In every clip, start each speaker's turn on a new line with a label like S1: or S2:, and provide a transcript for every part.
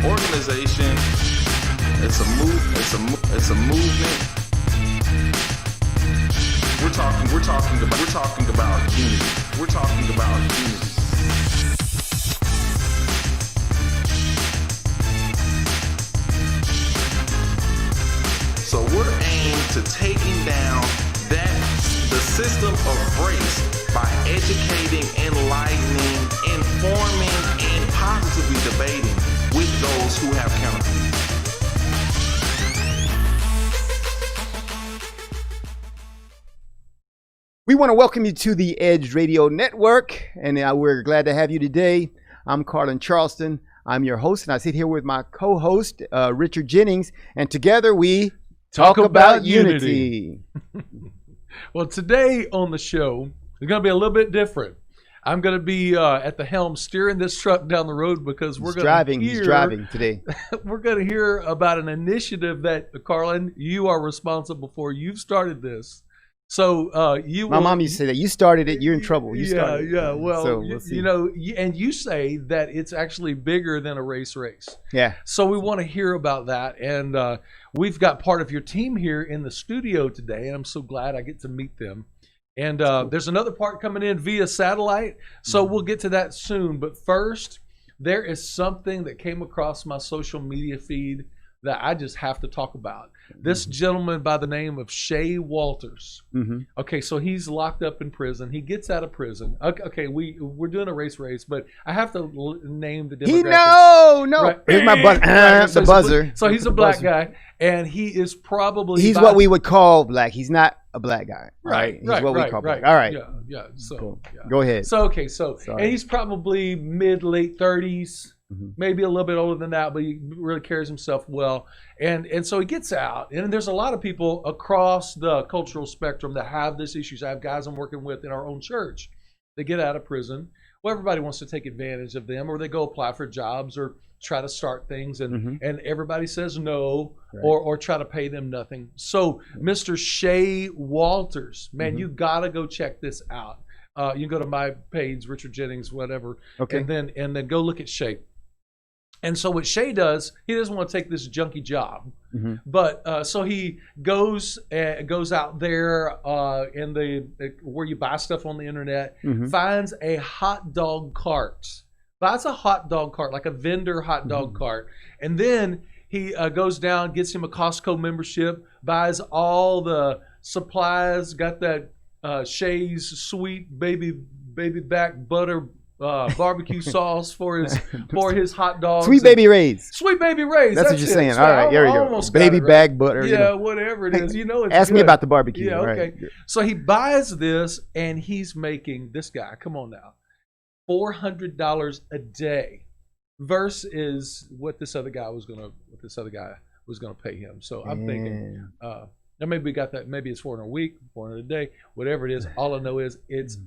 S1: organization. It's a movement. We're talking about unity. We're talking about unity. So we're aimed to taking down the system of race by educating, enlightening, informing, and positively debating with those who have counterviews.
S2: We want to welcome you to the Edge Radio Network, and we're glad to have you today. I'm Carlin Charleston. I'm your host, and I sit here with my co-host, Richard Jennings, and together we talk about unity.
S3: Well, today on the show, it's going to be a little bit different. I'm going to be at the helm steering this truck down the road because he's driving today. We're going to hear about an initiative that, Carlin, you are responsible for. You've started this. So my
S2: mom used to say that you started it, you're in trouble. You started
S3: it. Well, so you know, and you say that it's actually bigger than a race.
S2: Yeah.
S3: So we want to hear about that, and we've got part of your team here in the studio today, and I'm so glad I get to meet them. And there's another part coming in via satellite, so we'll get to that soon. But first, there is something that came across my social media feed that I just have to talk about. This gentleman by the name of Shay Walters. Okay, so he's locked up in prison. He gets out of prison. Okay, we're doing a race, but I have to name the demographics.
S2: No. Here's my the buzzer.
S3: So he's a black guy, and he is probably...
S2: He's what we would call black. He's not a black guy.
S3: Right.
S2: He's what we call black. All right.
S3: Yeah. So
S2: cool. Go ahead.
S3: So and he's probably late 30s. Maybe a little bit older than that, but he really carries himself well. And so he gets out, and there's a lot of people across the cultural spectrum that have this issue. I have guys I'm working with in our own church. They get out of prison. Well, everybody wants to take advantage of them, or they go apply for jobs or try to start things, and everybody says no, or try to pay them nothing. So Mr. Shay Walters, man, you got to go check this out. You can go to my page, Richard Jennings, whatever, and then go look at Shay. And so what Shay does, he doesn't want to take this junky job, but so he goes out there in where you buy stuff on the internet, finds a hot dog cart, buys a hot dog cart, like a vendor hot dog cart, and then he goes down, gets him a Costco membership, buys all the supplies, got that Shay's sweet baby back butter barbecue sauce for his hot dogs.
S2: Sweet Baby Ray's.
S3: That's what
S2: you're saying. All right, here we go. Baby back butter.
S3: Yeah, whatever it is. It's
S2: ask
S3: good.
S2: me about the barbecue.
S3: Yeah, okay. Right. So he buys this, and he's making, this guy, come on now, $400 a day versus what this other guy was gonna pay him. So I'm thinking, now maybe we got that. Maybe it's $400 a week, $400 a day, whatever it is. All I know is it's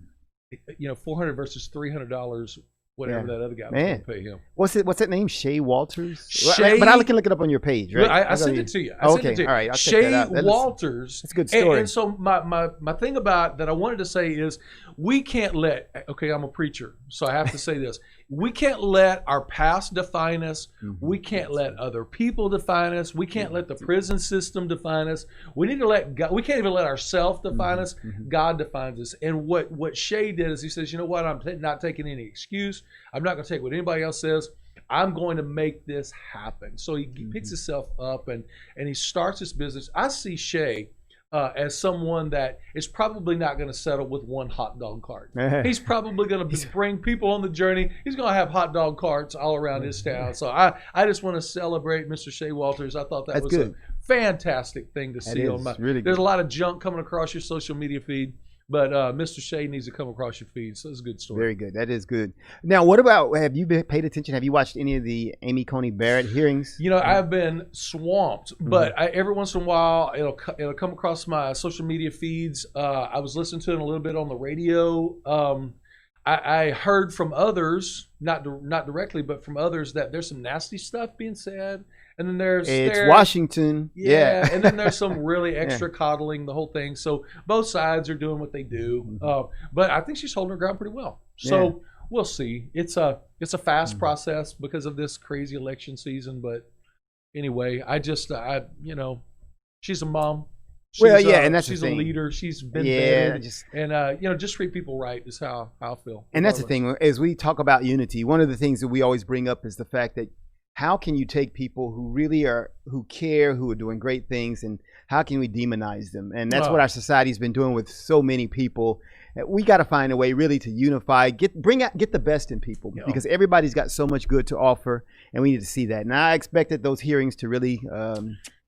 S3: $400 versus $300, whatever that other guy was going to pay him.
S2: What's that name? Shay Walters?
S3: Shay,
S2: but I can look it up on your page, right?
S3: I sent it to you.
S2: Okay, all right. I'll check that out.
S3: Shay Walters.
S2: That's a good story.
S3: And so my thing about that I wanted to say is we can't let, I'm a preacher, so I have to say this. We can't let our past define us. We can't let other people define us. We can't let the prison system define us. We need to let God, we can't even let ourselves define us. God defines us. And what Shay did is he says, you know what, I'm not taking any excuse. I'm not going to take what anybody else says. I'm going to make this happen. So he picks himself up and he starts his business. I see Shay as someone that is probably not going to settle with one hot dog cart. He's probably going to bring people on the journey. He's going to have hot dog carts all around his town. So I just want to celebrate Mr. Shay Walters. I thought that was good. A fantastic thing to see. There's a lot of junk coming across your social media feed. But Mr. Shay needs to come across your feed, so it's a good story.
S2: Very good. That is good. Now, what about, have you paid attention? Have you watched any of the Amy Coney Barrett hearings?
S3: I've been swamped, but every once in a while, it'll come across my social media feeds. I was listening to it a little bit on the radio. I heard from others, not directly, but from others, that there's some nasty stuff being said. And then there's
S2: Washington. Yeah.
S3: And then there's some really extra coddling, the whole thing. So both sides are doing what they do. But I think she's holding her ground pretty well. So we'll see. It's a fast process because of this crazy election season. But anyway, she's a mom.
S2: And that's
S3: she's
S2: the
S3: a
S2: thing.
S3: leader. She's been
S2: Yeah,
S3: vetted, and just treat people right is how I feel.
S2: And that's the thing. As we talk about unity, one of the things that we always bring up is the fact that how can you take people who really who care, who are doing great things, and how can we demonize them? And that's what our society's been doing with so many people. We got to find a way really to unify, get the best in people, because everybody's got so much good to offer, and we need to see that. And I expected those hearings to really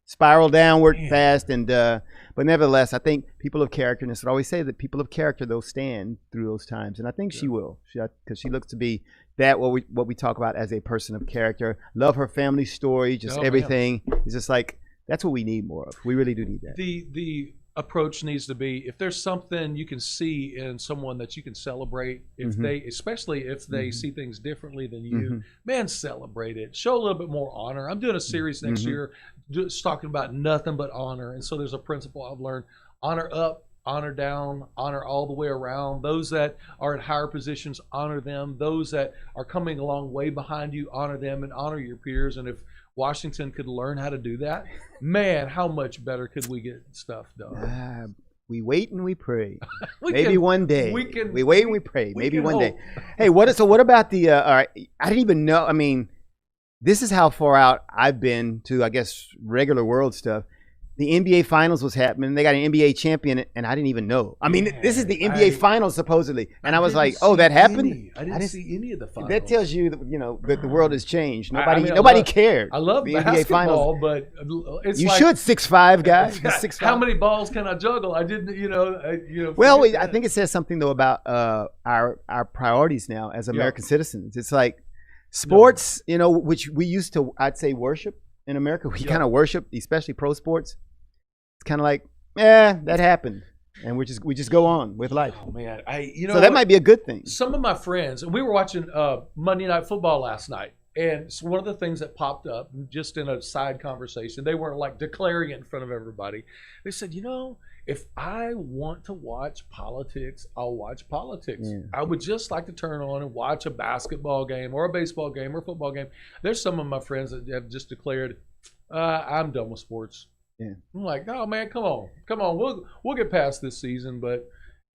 S2: spiral downward fast, and but nevertheless, I think people of character, and I always say that people of character, they'll stand through those times, and I think she will, because she looks to be what we talk about as a person of character. Love her family story, just everything. It's just like that's what we need more of. We really do need that.
S3: The approach needs to be, if there's something you can see in someone that you can celebrate, if especially if they see things differently than you, man, celebrate it. Show a little bit more honor. I'm doing a series next year just talking about nothing but honor, and so there's a principle I've learned: honor up, honor down, honor all the way around. Those that are in higher positions, honor them. Those that are coming along way behind you, honor them, and honor your peers. And if Washington could learn how to do that, man, how much better could we get stuff done?
S2: We wait and we pray. Maybe one day. We wait and we pray. Maybe one day. Hey, what about the? All right, I didn't even know. I mean, this is how far out I've been to, I guess, regular world stuff. The NBA Finals was happening. They got an NBA champion, and I didn't even know. I mean, this is the NBA Finals supposedly, and I was like, "Oh, that happened."
S3: I didn't see any of the finals.
S2: That tells you that the world has changed. Nobody cared.
S3: I love
S2: the
S3: basketball,
S2: NBA Finals,
S3: but it's
S2: you should 6'5" guys. 6'5".
S3: How many balls can I juggle? I didn't.
S2: Well, I think it says something though about our priorities now as American citizens. It's like sports, which we used to, I'd say, worship in America. We kind of worship, especially pro sports. It's kind of like, that happened, and we just go on with life.
S3: Oh man,
S2: so that might be a good thing.
S3: Some of my friends, we were watching Monday Night Football last night, and so one of the things that popped up just in a side conversation, they weren't like declaring it in front of everybody. They said, if I want to watch politics, I'll watch politics. Yeah. I would just like to turn on and watch a basketball game or a baseball game or a football game. There's some of my friends that have just declared, I'm done with sports. Yeah. I'm like, oh man, come on, we'll get past this season. But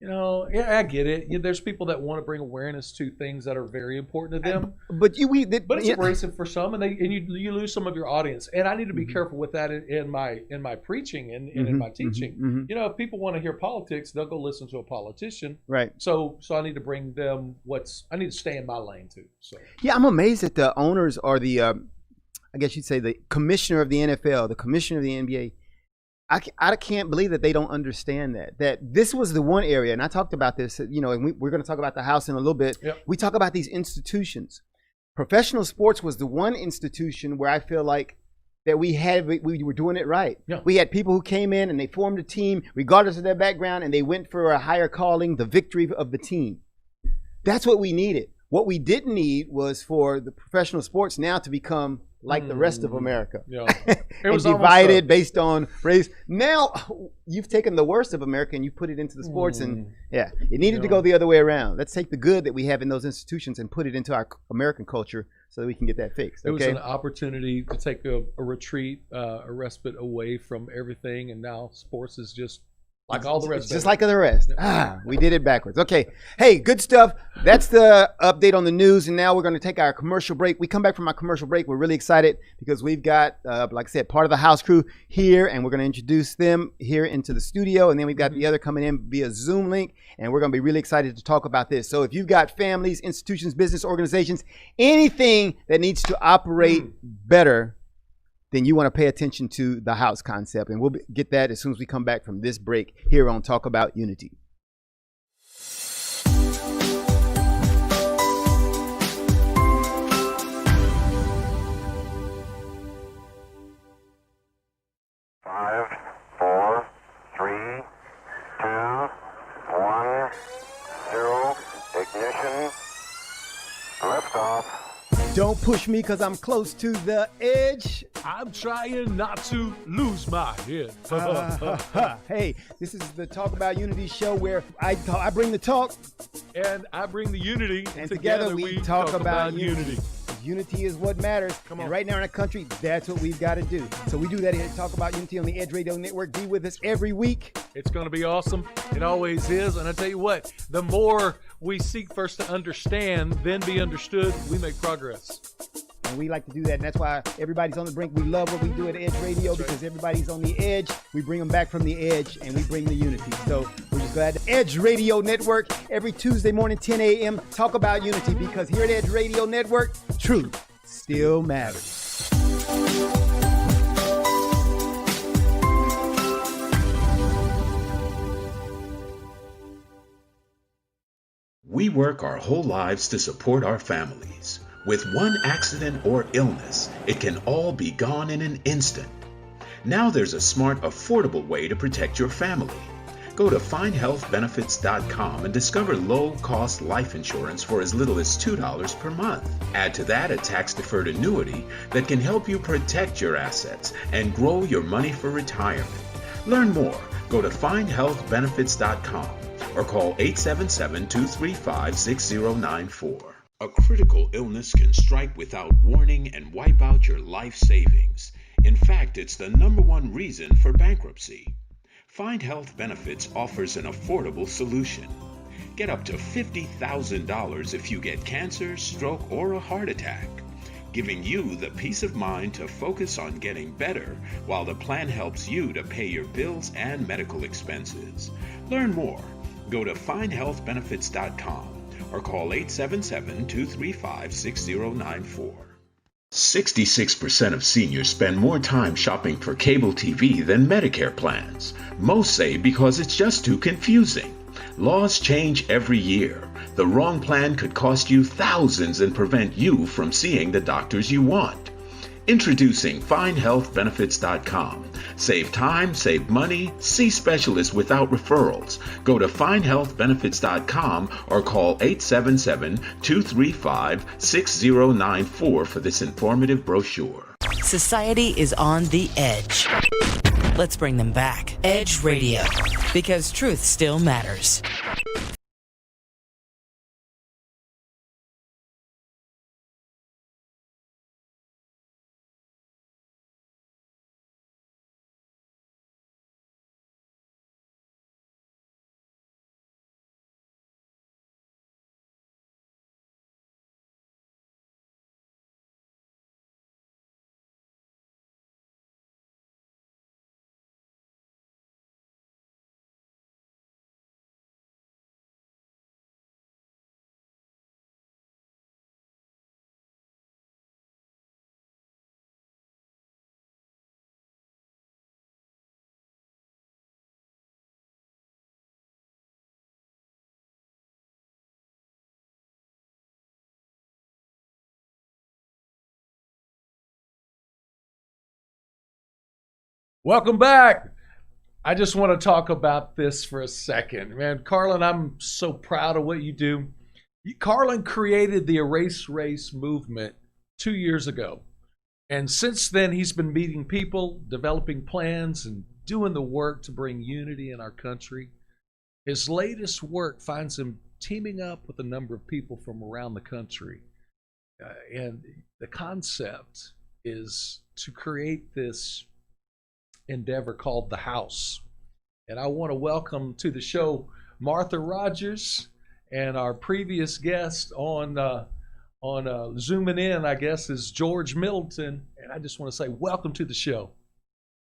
S3: I get it. There's people that want to bring awareness to things that are very important to them. But it's abrasive for some, and you lose some of your audience. And I need to be careful with that in my preaching and in my teaching. If people want to hear politics, they'll go listen to a politician.
S2: Right.
S3: So I need to bring them I need to stay in my lane too. So
S2: yeah, I'm amazed that the owners are I guess you'd say the commissioner of the NFL, the commissioner of the NBA. I can't believe that they don't understand that this was the one area, and I talked about this, and we're going to talk about the House in a little bit. Yep. We talk about these institutions. Professional sports was the one institution where I feel like that we were doing it right. Yeah. We had people who came in and they formed a team regardless of their background, and they went for a higher calling, the victory of the team. That's what we needed. What we didn't need was for the professional sports now to become like the rest of America. Yeah. It was divided based on race. Now you've taken the worst of America and you put it into the sports, and it needed to go the other way around. Let's take the good that we have in those institutions and put it into our American culture so that we can get that fixed.
S3: It was an opportunity to take a retreat, a respite away from everything, and now sports is just like all the rest.
S2: Just like the rest. We did it backwards. Okay. Hey, good stuff. That's the update on the news. And now we're going to take our commercial break. We come back from our commercial break. We're really excited because we've got, like I said, part of the house crew here, and we're going to introduce them here into the studio. And then we've got the other coming in via Zoom link. And we're going to be really excited to talk about this. So if you've got families, institutions, business organizations, anything that needs to operate better, then you want to pay attention to the house concept. And we'll get that as soon as we come back from this break here on Talk About Unity.
S4: Five, 4, 3, 2, 1, 0, ignition, liftoff.
S2: Don't push me because I'm close to the edge.
S3: I'm trying not to lose my head.
S2: Hey, this is the Talk About Unity show where I bring the talk.
S3: And I bring the unity.
S2: And together we talk about unity.
S3: unity.
S2: Unity is what matters.
S3: Come on.
S2: And right now in our country, that's what we've got to do. So we do that here at Talk About Unity on the Edge Radio Network. Be with us every week.
S3: It's going to be awesome. It always is. And I tell you what, the more we seek first to understand, then be understood, we make progress.
S2: And we like to do that. And that's why everybody's on the brink. We love what we do at Edge Radio because everybody's on the edge. We bring them back from the edge and we bring the unity. So we're just glad. Edge Radio Network every Tuesday morning, 10 a.m. Talk About Unity because here at Edge Radio Network, truth still matters.
S5: We work our whole lives to support our families. With one accident or illness, it can all be gone in an instant. Now there's a smart, affordable way to protect your family. Go to findhealthbenefits.com and discover low-cost life insurance for as little as $2 per month. Add to that a tax-deferred annuity that can help you protect your assets and grow your money for retirement. Learn more. Go to findhealthbenefits.com or call 877-235-6094. A critical illness can strike without warning and wipe out your life savings. In fact, it's the #1 reason for bankruptcy. Find Health Benefits offers an affordable solution. Get up to $50,000 if you get cancer, stroke, or a heart attack, giving you the peace of mind to focus on getting better while the plan helps you to pay your bills and medical expenses. Learn more. Go to findhealthbenefits.com or call 877-235-6094. 66% of seniors spend more time shopping for cable TV than Medicare plans. Most say because it's just too confusing. Laws change every year. The wrong plan could cost you thousands and prevent you from seeing the doctors you want. Introducing FindHealthBenefits.com. Save time, save money, see specialists without referrals. Go to FindHealthBenefits.com or call 877-235-6094 for this informative brochure.
S6: Society is on the edge. Let's bring them back. Edge Radio, because truth still matters.
S3: Welcome back. I just want to talk about this for a second. Man, Carlin, I'm so proud of what you do. Carlin created the Erase Race movement 2 years ago. And since then, he's been meeting people, developing plans, and doing the work to bring unity in our country. His latest work finds him teaming up with a number of people from around the country. And the concept is to create this endeavor called The House. And I want to welcome to the show Martha Rogers and our previous guest on zooming in, I guess, is George Middleton. And I just want to say welcome to the show.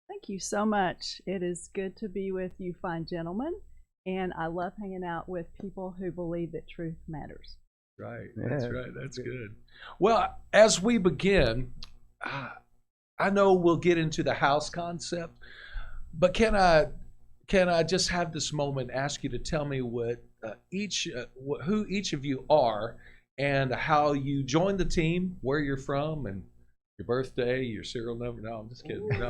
S7: Thank you so much. It is good to be with you fine gentlemen, and I love hanging out with people who believe that truth matters.
S3: Right, that's right, that's good. Well, as we begin, I know we'll get into the house concept, but can I just have this moment ask you to tell me who each of you are and how you joined the team, where you're from, and your birthday, your serial number. No, I'm just kidding. No.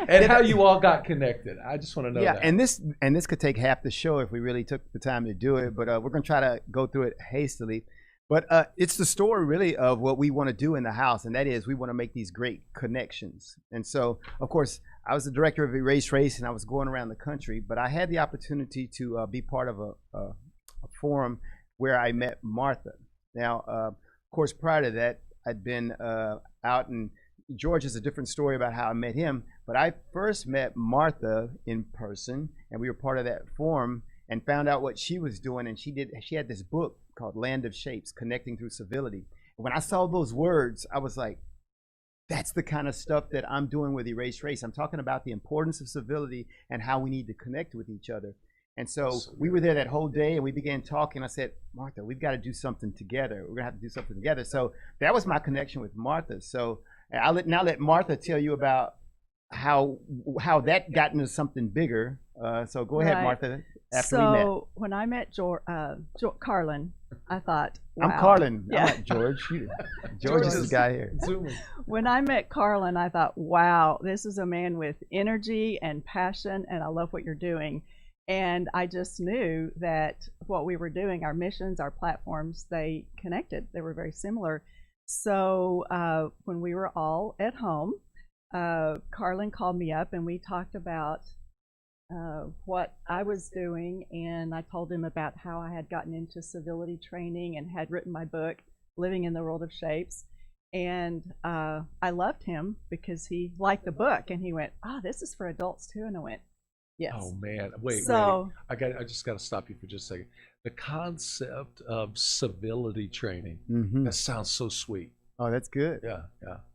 S3: And how you all got connected. I just want to know that.
S2: and this could take half the show if we really took the time to do it, but we're going to try to go through it hastily. But it's the story really of what we want to do in the house, and that is we want to make these great connections. And so, of course, I was the director of E.R.A.S.E, and I was going around the country, but I had the opportunity to be part of a forum where I met Martha. Now, of course, prior to that, I'd been out, and George has a different story about how I met him, but I first met Martha in person, and we were part of that forum and found out what she was doing, and she had this book called Land of Shapes, Connecting Through Civility. And when I saw those words, I was like, that's the kind of stuff that I'm doing with E.R.A.S.E. I'm talking about the importance of civility and how we need to connect with each other. And so we were there that whole day, and we began talking. I said, Martha, we've got to do something together. We're going to have to do something together. So that was my connection with Martha. So I'll let Martha tell you about how that got into something bigger. So go ahead,
S7: Right.
S2: Martha, after we met.
S7: So when I met Carlin, I thought, wow.
S2: I'm Carlin.
S7: Yeah.
S2: I'm not George. George is the guy here.
S3: Zooming.
S7: When I met Carlin, I thought, wow, this is a man with energy and passion, and I love what you're doing. And I just knew that what we were doing, our missions, our platforms, they connected. They were very similar. So when we were all at home, Carlin called me up, and we talked about what I was doing, and I told him about how I had gotten into civility training and had written my book, Living in the World of Shapes. And I loved him because he liked the book, and he went, "Oh, this is for adults too." And I went, "Yes."
S3: Oh man, wait. I just got to stop you for just a second. The concept of civility training, that sounds so sweet.
S2: Oh, that's good.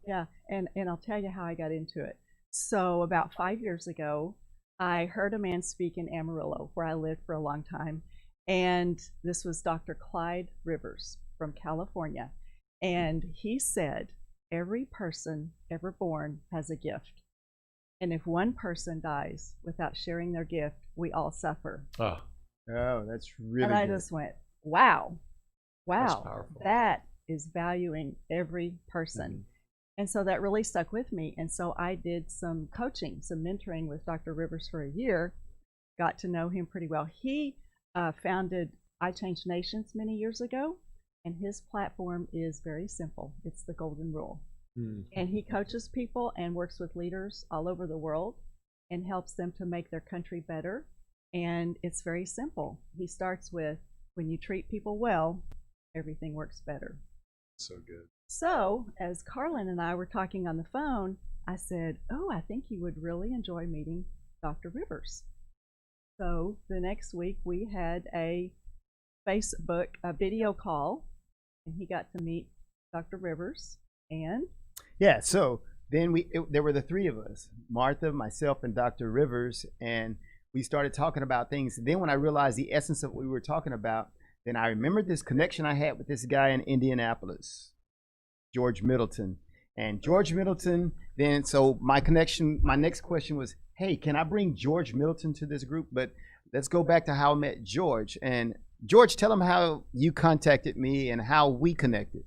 S7: Yeah, and I'll tell you how I got into it. So about 5 years ago, I heard a man speak in Amarillo, where I lived for a long time, and this was Dr. Clyde Rivers from California, and he said, every person ever born has a gift, and if one person dies without sharing their gift, we all suffer.
S3: Oh,
S2: that's really
S7: And I
S2: good.
S7: just went, wow,
S3: That's powerful.
S7: that is valuing every person. And so that really stuck with me. And so I did some coaching, some mentoring with Dr. Rivers for a year, got to know him pretty well. He founded I Change Nations many years ago, and his platform is very simple. It's the Golden Rule. And he coaches people and works with leaders all over the world and helps them to make their country better. And it's very simple. He starts with, when you treat people well, everything works better.
S3: So good.
S7: So as Carlin and I were talking on the phone, I said, oh, I think you would really enjoy meeting Dr. Rivers. So the next week we had a video call, and he got to meet Dr. Rivers. And
S2: Yeah, so then there were the three of us, Martha, myself, and Dr. Rivers, and we started talking about things. Then when I realized the essence of what we were talking about, then I remembered this connection I had with this guy in Indianapolis, George Middleton. And George Middleton, then, so my next question was, hey, can I bring George Middleton to this group? But let's go back to how I met George. And George, tell him how you contacted me and how we connected.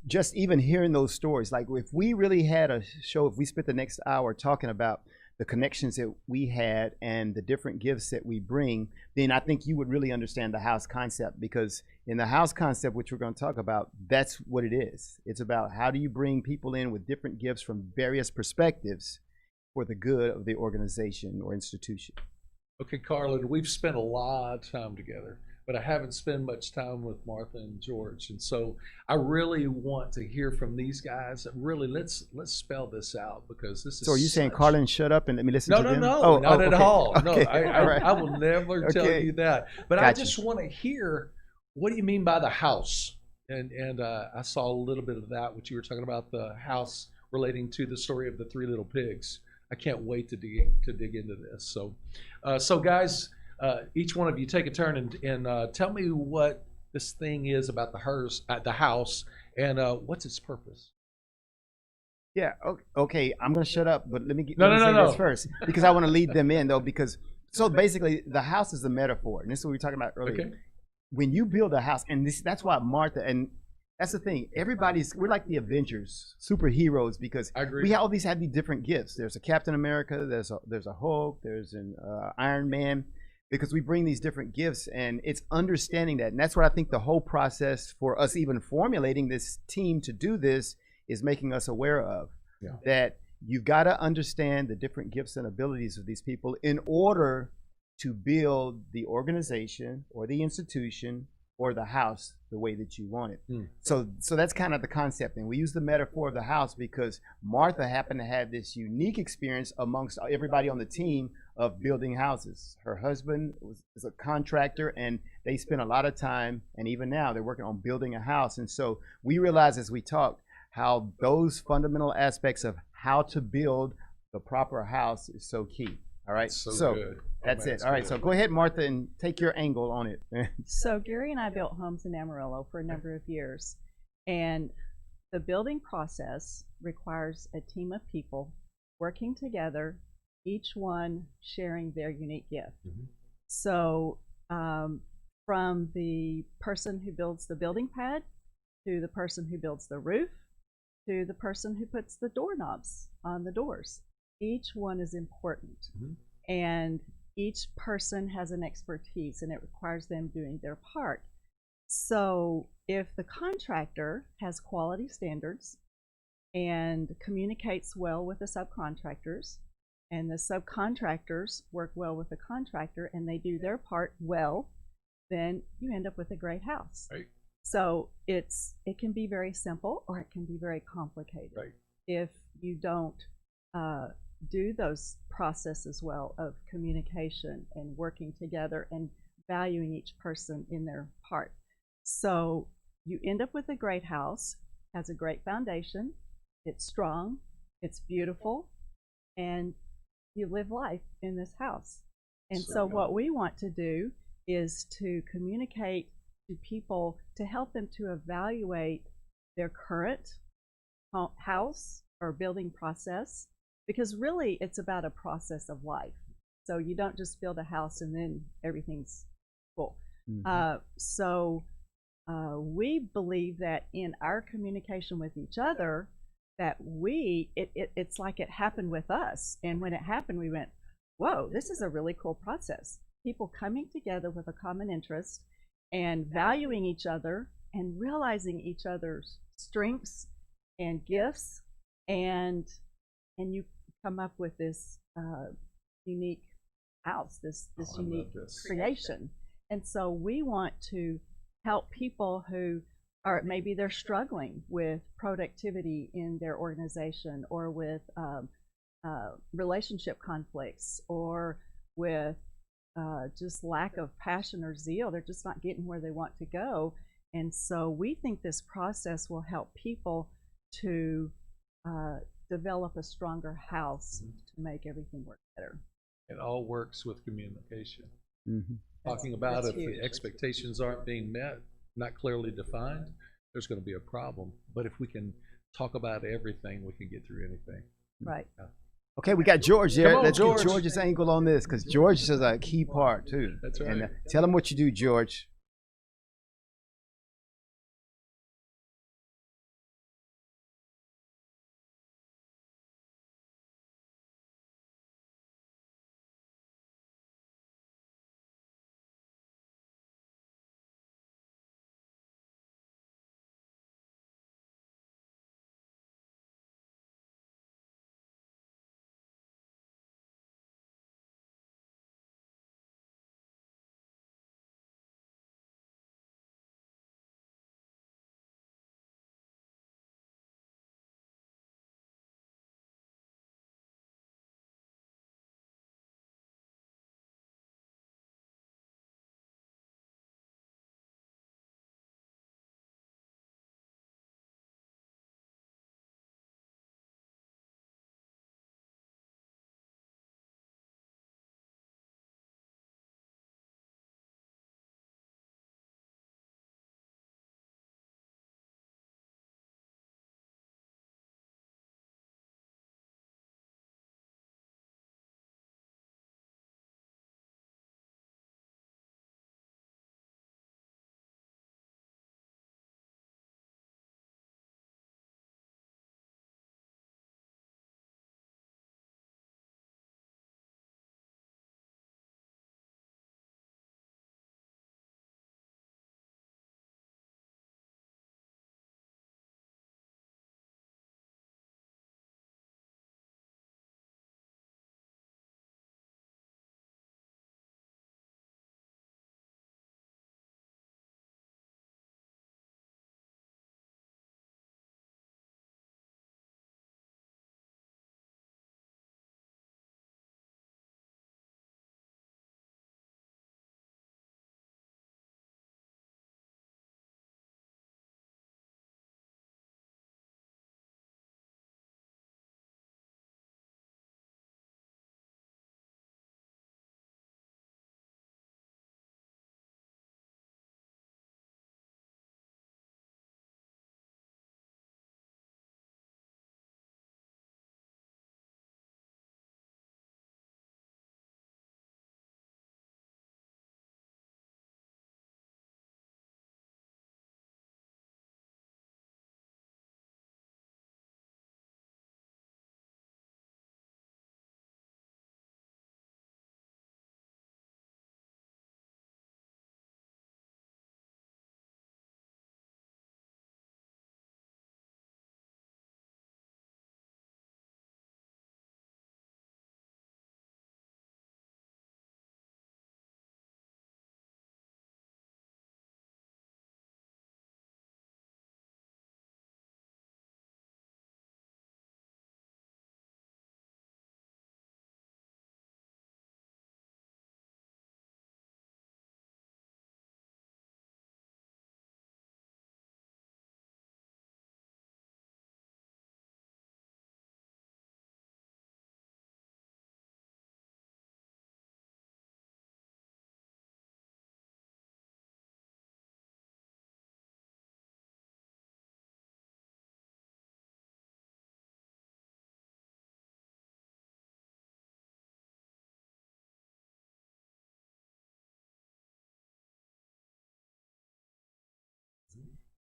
S2: Just even hearing those stories, like if we really had a show, if we spent the next hour talking about the connections that we had and the different gifts that we bring, then I think you would really understand the house concept, because in the house concept, which we're going to talk about, that's what it is. It's about how do you bring people in with different gifts from various perspectives for the good of the organization or institution.
S3: Okay, Carlin, we've spent a lot of time together, but I haven't spent much time with Martha and George, and so I really want to hear from these guys. Really, let's spell this out, because this is.
S2: So are you saying, Carlin, shut up and let me listen to them?
S3: No, not at
S2: okay.
S3: all. No,
S2: Okay.
S3: I will never tell
S2: Okay.
S3: you that. But I
S2: Gotcha.
S3: just want to hear, what do you mean by the house? And I saw a little bit of that, what you were talking about, the house relating to the story of the three little pigs. I can't wait to dig into this. So guys, each one of you take a turn and tell me what this thing is about the house, and what's its purpose.
S2: Yeah. Okay. I'm going to shut up, but let me
S3: No.
S2: say this first, because I want to lead them in, though. Because so basically, the house is a metaphor, and this is what we were talking about earlier.
S3: Okay.
S2: When you build a house, and that's why Martha, and that's the thing. We're like the Avengers, superheroes, because
S3: I agree.
S2: we have these different gifts. There's a Captain America. There's a Hulk. There's an Iron Man, because we bring these different gifts, and it's understanding that. And that's what I think the whole process for us even formulating this team to do this is making us aware of.
S3: Yeah.
S2: That you've got to understand the different gifts and abilities of these people in order to build the organization or the institution or the house the way that you want it. So that's kind of the concept. And we use the metaphor of the house because Martha happened to have this unique experience amongst everybody on the team of building houses. Her husband was a contractor, and they spent a lot of time, and even now they're working on building a house. And so we realized as we talked how those fundamental aspects of how to build the proper house is so key. All right,
S3: So good.
S2: That's
S3: man,
S2: it. All right, so go ahead, Martha, and take your angle on it.
S7: So Gary and I built homes in Amarillo for a number of years, and the building process requires a team of people working together, each one sharing their unique gift. So from the person who builds the building pad, to the person who builds the roof, to the person who puts the doorknobs on the doors, each one is important. And each person has an expertise, and it requires them doing their part. So if the contractor has quality standards and communicates well with the subcontractors, and the subcontractors work well with the contractor and they do their part well, then you end up with a great house.
S3: Right.
S7: So it can be very simple, or it can be very complicated.
S3: Right.
S7: If you don't do those processes well of communication and working together and valuing each person in their part. So you end up with a great house, has a great foundation, it's strong, it's beautiful, and you live life in this house. And so what we want to do is to communicate to people to help them to evaluate their current house or building process, because really it's about a process of life. So you don't just build a house and then everything's full. We believe that in our communication with each other, that it's like it happened with us. And when it happened, we went, whoa, this is a really cool process. People coming together with a common interest and valuing each other and realizing each other's strengths and gifts, and you come up with this unique house, this unique creation. And so we want to help people who are, maybe they're struggling with productivity in their organization, or with relationship conflicts, or with just lack of passion or zeal. They're just not getting where they want to go. And so we think this process will help people to develop a stronger house to make everything work better.
S3: It all works with communication.
S2: Mm-hmm.
S3: Talking about
S7: that's
S3: if
S7: huge.
S3: the expectations aren't being met, not clearly defined, there's going to be a problem. But if we can talk about everything, we can get through anything.
S7: Right.
S2: Okay, we got George there.
S3: Come on,
S2: Let's
S3: George.
S2: get George's angle on this, because George is a key part too.
S3: That's right.
S2: And tell him what you do, George.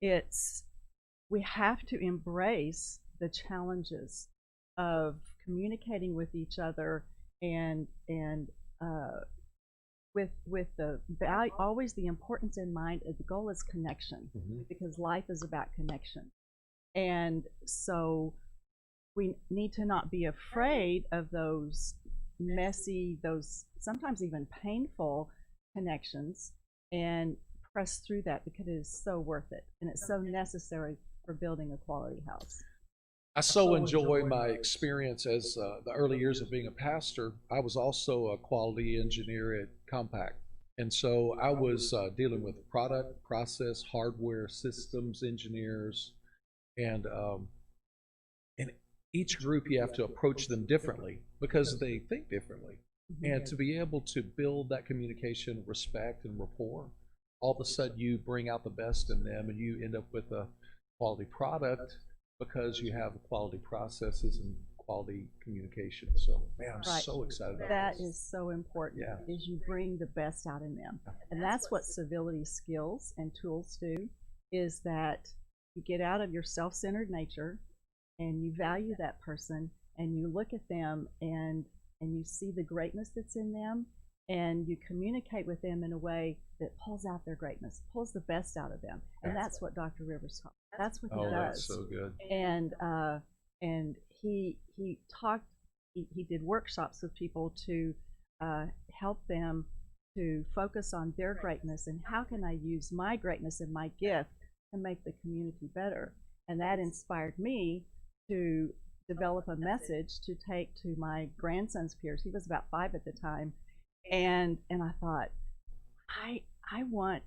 S7: we have to embrace the challenges of communicating with each other and with the value, always the importance in mind. The goal is connection, because life is about connection. And so we need to not be afraid of those messy, those sometimes even painful connections, and press through that, because it is so worth it and it's so necessary for building a quality house.
S3: I so enjoy my experience as the early years of being a pastor. I was also a quality engineer at Compaq. And so I was dealing with product, process, hardware, systems engineers, and each group you have to approach them differently because they think differently. And to be able to build that communication, respect, and rapport, all of a sudden you bring out the best in them and you end up with a quality product because you have quality processes and quality communication. So, man, I'm so excited about
S7: that.
S3: this.
S7: Is so important,
S3: Yeah.
S7: is you bring the best out in them. And that's what civility skills and tools do, is that you get out of your self-centered nature and you value that person and you look at them and you see the greatness that's in them, and you communicate with them in a way that pulls out their greatness, pulls the best out of them. And that's what Dr. Rivers taught. That's what he does.
S3: That's so good.
S7: And he taught, he did workshops with people to help them to focus on their greatness and how can I use my greatness and my gift to make the community better. And that inspired me to develop a message to take to my grandson's peers. He was about 5 at the time. And I thought, I want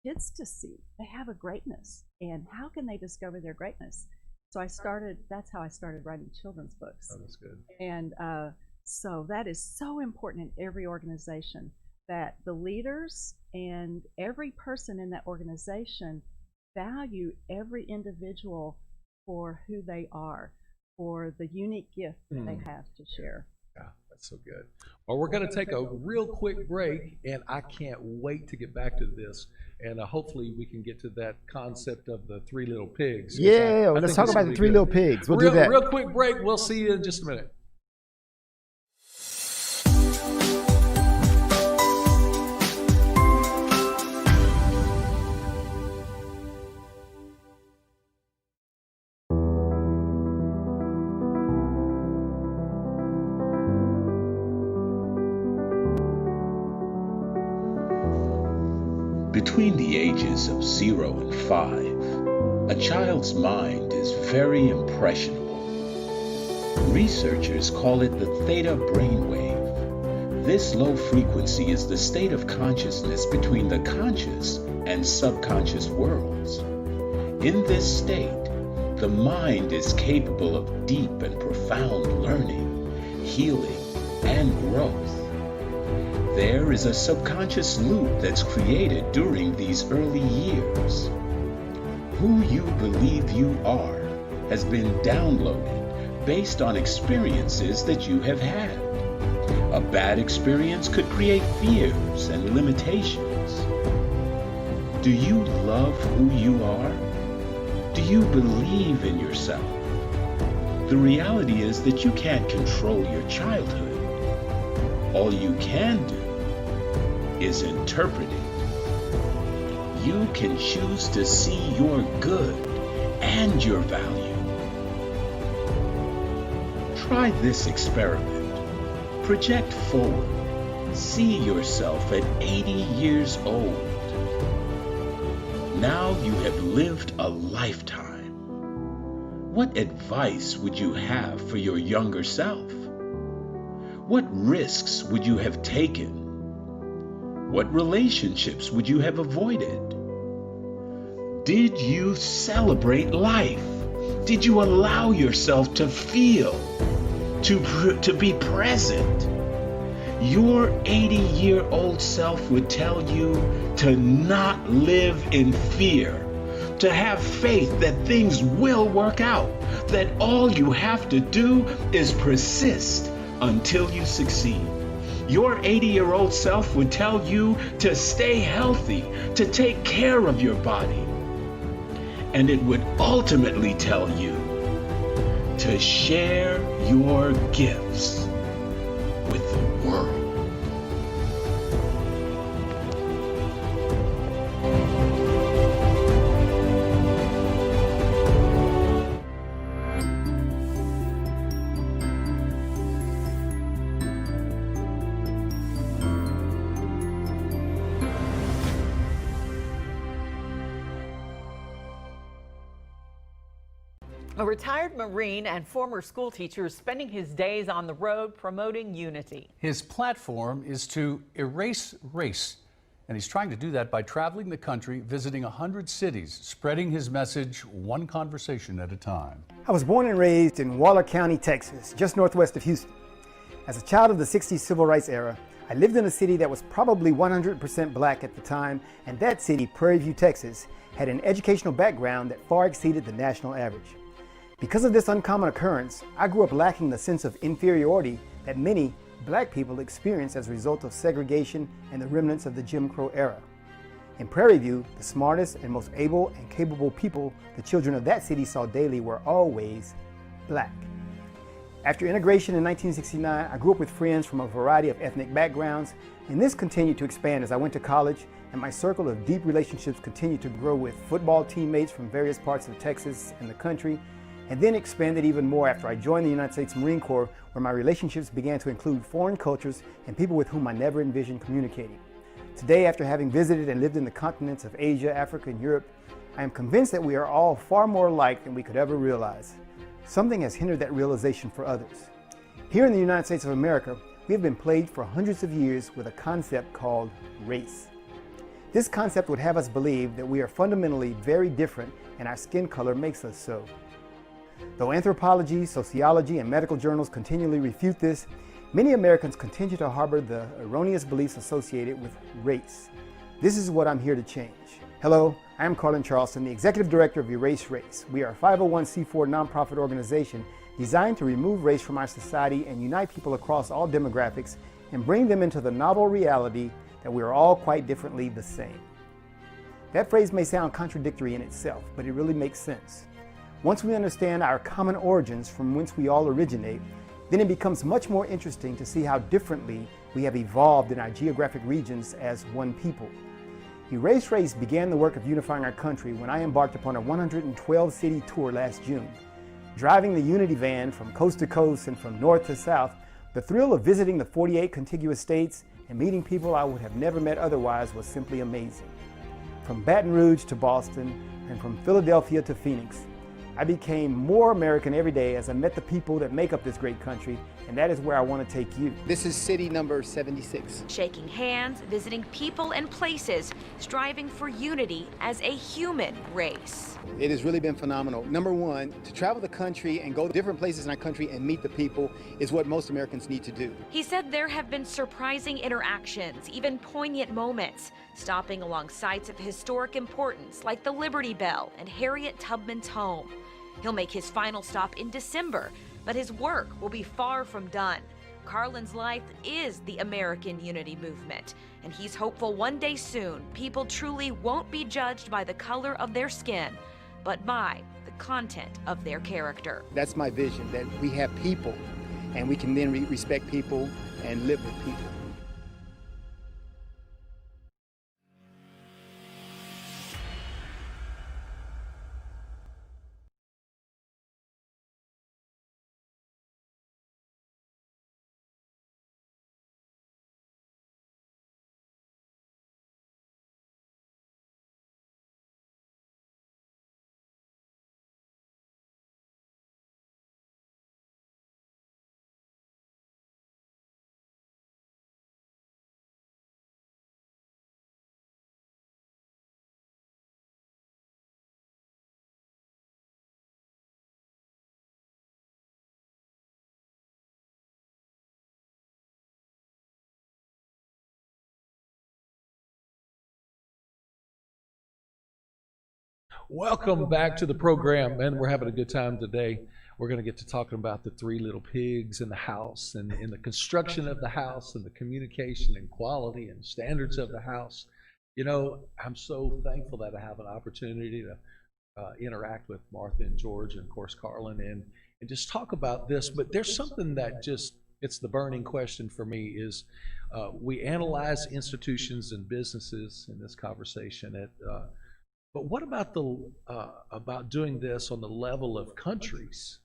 S7: kids to see they have a greatness, and how can they discover their greatness? So that's how I started writing children's books.
S3: Oh, that's good.
S7: And so that is so important in every organization, that the leaders and every person in that organization value every individual for who they are, for the unique gift that they have to share.
S3: Yeah, that's so good. Well, we're going to take a real quick break, and I can't wait to get back to this. And hopefully we can get to that concept of the 3 little pigs.
S2: Yeah,
S3: I
S2: let's
S3: think
S2: talk
S3: this
S2: about
S3: will
S2: the
S3: be
S2: 3
S3: good.
S2: little pigs. We'll do that.
S3: Real quick break. We'll see you in just a minute.
S5: Between the ages of 0 and 5, a child's mind is very impressionable. Researchers call it the theta brainwave. This low frequency is the state of consciousness between the conscious and subconscious worlds. In this state, the mind is capable of deep and profound learning, healing, and growth. There is a subconscious loop that's created during these early years. Who you believe you are has been downloaded based on experiences that you have had. A bad experience could create fears and limitations. Do you love who you are? Do you believe in yourself? The reality is that you can't control your childhood. All you can do is interpret it. You can choose to see your good and your value. Try this experiment. Project forward. See yourself at 80 years old. Now you have lived a lifetime. What advice would you have for your younger self? What risks would you have taken? What relationships would you have avoided? Did you celebrate life? Did you allow yourself to feel, to be present? Your 80-year-old self would tell you to not live in fear, to have faith that things will work out, that all you have to do is persist until you succeed. Your 80-year-old self would tell you to stay healthy, to take care of your body. and it would ultimately tell you to share your gifts with the world.
S8: A retired Marine and former school teacher is spending his days on the road promoting unity.
S9: His platform is to erase race, and he's trying to do that by traveling the country, visiting 100 cities, spreading his message one conversation at a time.
S2: I was born and raised in Waller County, Texas, just northwest of Houston. As a child of the 60s civil rights era, I lived in a city that was probably 100% black at the time, and that city, Prairie View, Texas, had an educational background that far exceeded the national average. Because of this uncommon occurrence, I grew up lacking the sense of inferiority that many black people experience as a result of segregation and the remnants of the Jim Crow era. In Prairie View, the smartest and most able and capable people the children of that city saw daily were always black. After integration in 1969, I grew up with friends from a variety of ethnic backgrounds, and this continued to expand as I went to college, and my circle of deep relationships continued to grow with football teammates from various parts of Texas and the country, and then expanded even more after I joined the United States Marine Corps, where my relationships began to include foreign cultures and people with whom I never envisioned communicating. Today, after having visited and lived in the continents of Asia, Africa, and Europe, I am convinced that we are all far more alike than we could ever realize. Something has hindered that realization for others. Here in the United States of America, we have been plagued for hundreds of years with a concept called race. This concept would have us believe that we are fundamentally very different and our skin color makes us so. Though anthropology, sociology, and medical journals continually refute this, many Americans continue to harbor the erroneous beliefs associated with race. This is what I'm here to change. Hello, I am Carlin Charleston, the Executive Director of E.R.A.S.E. We are a 501c4 nonprofit organization designed to remove race from our society and unite people across all demographics and bring them into the novel reality that we are all quite differently the same. That phrase may sound contradictory in itself, but it really makes sense. Once we understand our common origins from whence we all originate, then it becomes much more interesting to see how differently we have evolved in our geographic regions as one people. E.R.A.S.E. began the work of unifying our country when I embarked upon a 112-city tour last June. Driving the Unity van from coast to coast and from north to south, the thrill of visiting the 48 contiguous states and meeting people I would have never met otherwise was simply amazing. From Baton Rouge to Boston and from Philadelphia to Phoenix, I became more American every day as I met the people that make up this great country, and that is where I want to take you. This is city number 76.
S10: Shaking hands, visiting people and places, striving for unity as a human race.
S2: It has really been phenomenal. Number one, to travel the country and go to different places in our country and meet the people is what most Americans need to do.
S10: He said there have been surprising interactions, even poignant moments, stopping along sites of historic importance like the Liberty Bell and Harriet Tubman's home. He'll make his final stop in December, but his work will be far from done. Carlin's life is the American Unity Movement, and he's hopeful one day soon people truly won't be judged by the color of their skin, but by the content of their character.
S2: That's my vision, that we have people, and we can then respect people and live with people.
S3: Welcome back to the program, and we're having a good time today. We're going to get to talking about the three little pigs in the house and in the construction of the house and the communication and quality and standards of the house. You know, I'm so thankful that I have an opportunity to interact with Martha and George and of course Carlin and just talk about this. But there's something that just, it's the burning question for me is we analyze institutions and businesses in this conversation but what about about doing this on the level of countries?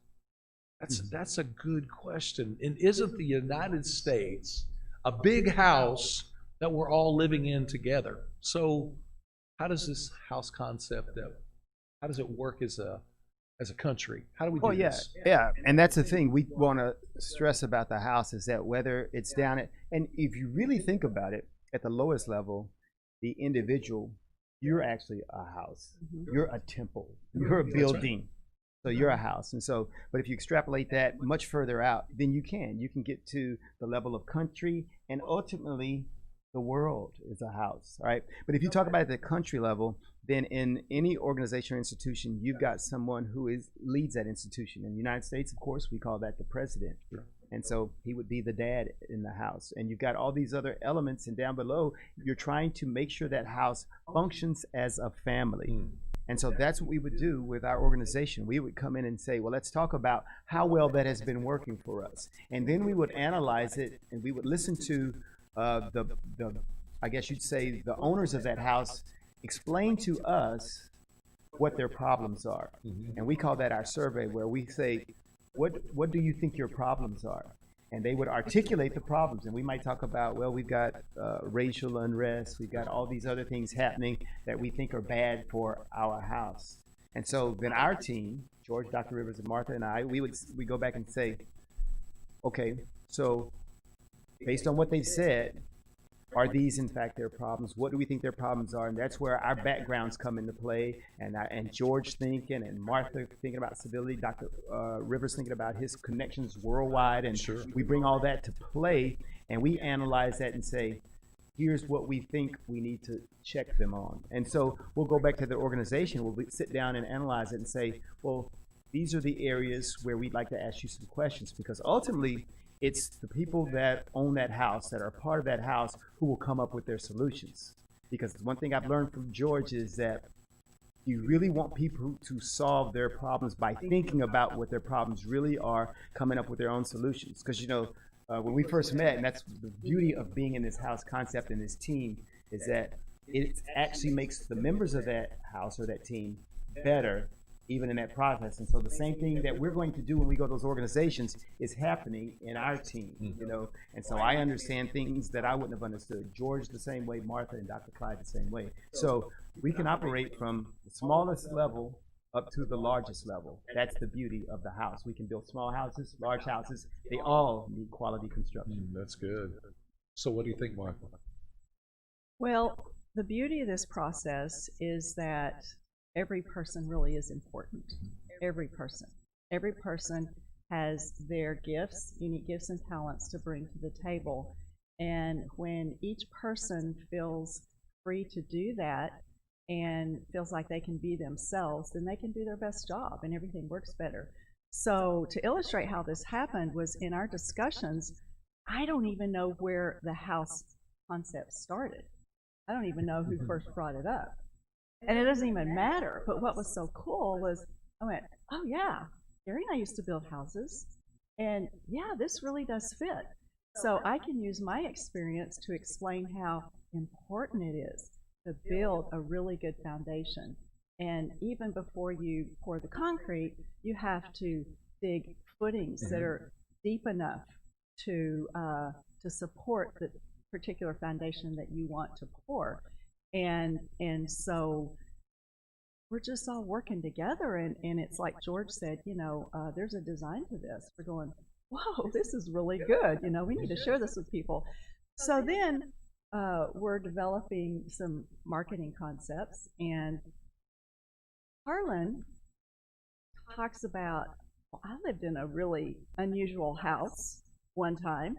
S3: That's a good question. And isn't the United States a big house that we're all living in together? So how does this house concept, how does it work as a country? How do we do this?
S2: Yeah, and that's the thing we want to stress about the house is that whether it's down at, and if you really think about it, at the lowest level, the individual, you're actually a house. You're a temple. You're a building. So you're a house. And so, but if you extrapolate that much further out, then you can get to the level of country, and ultimately the world is a house, right? But if you talk about it at the country level, then in any organization or institution, you've got someone who leads that institution. In the United States, of course, we call that the president. And so he would be the dad in the house. And you've got all these other elements, and down below, you're trying to make sure that house functions as a family. And so that's what we would do with our organization. We would come in and say, well, let's talk about how well that has been working for us. And then we would analyze it, and we would listen to I guess you'd say, the owners of that house explain to us what their problems are. And we call that our survey, where we say, what do you think your problems are? And they would articulate the problems. And we might talk about, well, we've got racial unrest, we've got all these other things happening that we think are bad for our house. And so then our team, George, Dr. Rivers, and Martha and I, we go back and say, okay, so based on what they've said, are these in fact their problems? What do we think their problems are? And that's where our backgrounds come into play, and George thinking, and Martha thinking about civility, Dr. Rivers thinking about his connections worldwide, and we bring all that to play, and we analyze that and say, here's what we think we need to check them on. And so we'll go back to the organization, we'll sit down and analyze it and say, well, these are the areas where we'd like to ask you some questions, because ultimately, it's the people that own that house, that are part of that house, who will come up with their solutions. Because one thing I've learned from George is that you really want people to solve their problems by thinking about what their problems really are, coming up with their own solutions. Because, when we first met, and that's the beauty of being in this house concept and this team, is that it actually makes the members of that house or that team better, even in that process. And so the same thing that we're going to do when we go to those organizations is happening in our team, And so I understand things that I wouldn't have understood. George the same way, Martha and Dr. Clyde the same way. So we can operate from the smallest level up to the largest level. That's the beauty of the house. We can build small houses, large houses. They all need quality construction.
S3: That's good. So what do you think, Martha?
S7: Well, the beauty of this process is that every person really is important. Every person. Every person has their gifts, unique gifts and talents to bring to the table. And when each person feels free to do that and feels like they can be themselves, then they can do their best job and everything works better. So to illustrate how this happened was in our discussions, I don't even know where the house concept started. I don't even know who first brought it up. And it doesn't even matter. But what was so cool was I went, oh yeah, Gary and I used to build houses. And yeah, this really does fit. So I can use my experience to explain how important it is to build a really good foundation. And even before you pour the concrete, you have to dig footings that are deep enough to support the particular foundation that you want to pour. And so we're just all working together, and it's like George said, there's a design to this. We're going, whoa, this is really good. We need to share this with people. So then we're developing some marketing concepts, and Harlan talks about, well, I lived in a really unusual house one time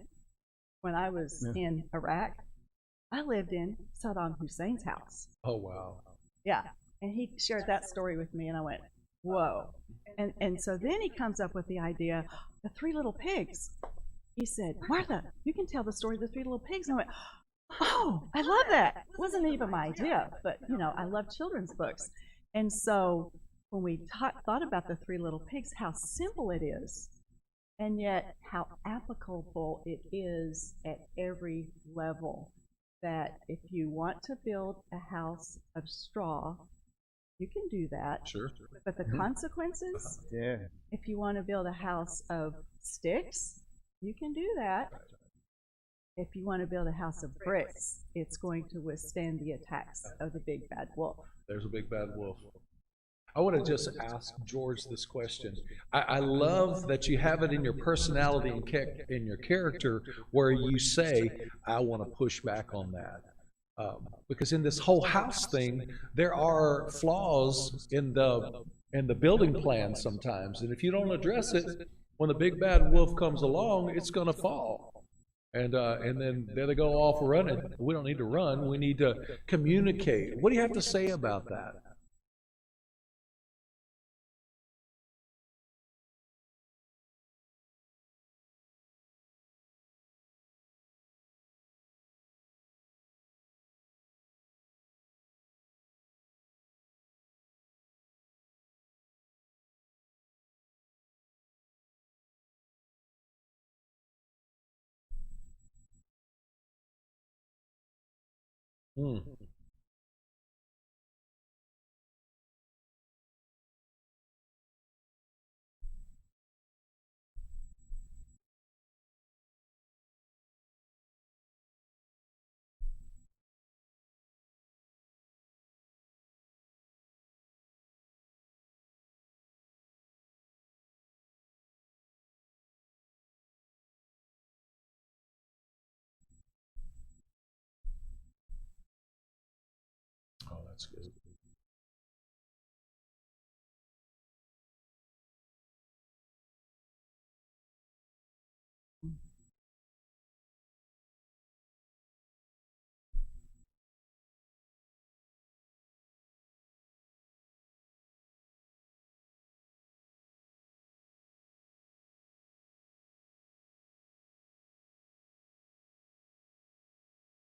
S7: when I was in Iraq. I lived in Saddam Hussein's house.
S3: Oh, wow.
S7: Yeah. And he shared that story with me, and I went, whoa. And so then he comes up with the idea, the Three Little Pigs. He said, Martha, you can tell the story of the Three Little Pigs. And I went, oh, I love that. It wasn't even my idea, but, I love children's books. And so when we thought about the Three Little Pigs, how simple it is, and yet how applicable it is at every level. That if you want to build a house of straw, you can do that.
S3: Sure.
S7: But the consequences,
S2: Yeah.
S7: if you want to build a house of sticks, you can do that. If you want to build a house of bricks, it's going to withstand the attacks of the big bad wolf.
S3: There's a big bad wolf. I want to just ask George this question. I love that you have it in your personality and in your character where you say, I want to push back on that. Because in this whole house thing, there are flaws in the building plan sometimes. And if you don't address it, when the big bad wolf comes along, it's going to fall. And then there they go off running. We don't need to run. We need to communicate. What do you have to say about that? Hmm. Oh, that's good.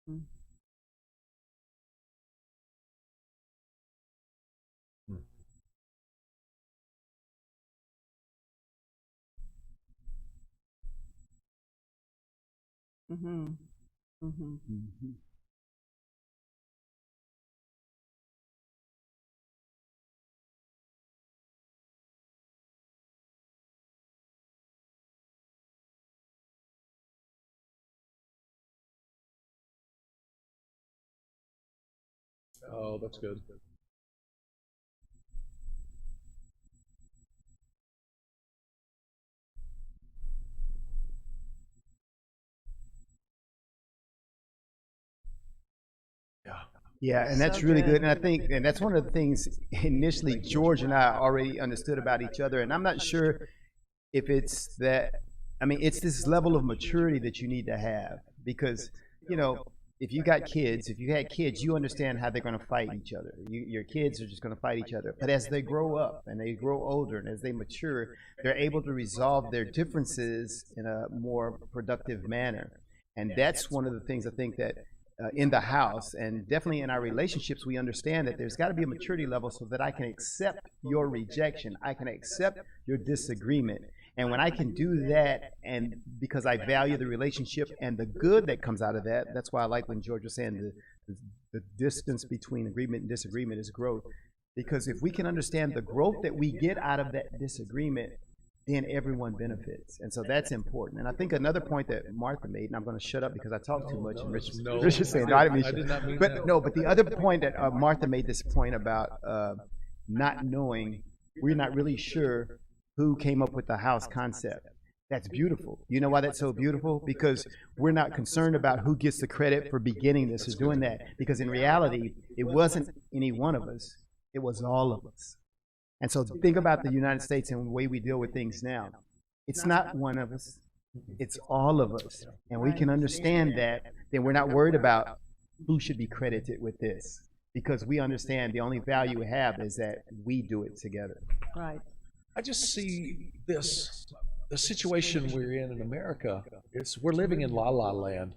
S7: Mm-hmm. Mm-hmm.
S2: Mm-hmm.
S3: Oh, that's good. Yeah.
S2: Yeah, and that's
S7: So
S2: really good.
S7: good.
S2: And I think, and that's one of the things initially George and I already understood about each other. And I'm not sure if it's that, I mean, it's this level of maturity that you need to have because, you know, if you got kids, if you had kids, you understand how they're going to fight each other. Your kids are just going to fight each other. But as they grow up and they grow older and as they mature, they're able to resolve their differences in a more productive manner. And that's one of the things I think that in the house and definitely in our relationships, we understand that there's got to be a maturity level so that I can accept your rejection. I can accept your disagreement. And when I can do that, and because I value the relationship and the good that comes out of that, that's why I like when George was saying the distance between agreement and disagreement is growth. Because if we can understand the growth that we get out of that disagreement, then everyone benefits. And so that's important. And I think another point that Martha made, and I'm going to shut up because I talk too much, and Rich is saying, no, I didn't mean
S3: did not mean
S2: but
S3: that.
S2: no, but the other point that Martha made this point about not knowing, we're not really sure who came up with the house concept. That's beautiful. You know why that's so beautiful? Because we're not concerned about who gets the credit for beginning this or doing that. Because in reality, it wasn't any one of us. It was all of us. And so think about the United States and the way we deal with things now. It's not one of us. It's all of us. And we can understand that, then we're not worried about who should be credited with this. Because we understand the only value we have is that we do it together.
S7: Right.
S3: I just see the situation we're in America. We're living in la la land.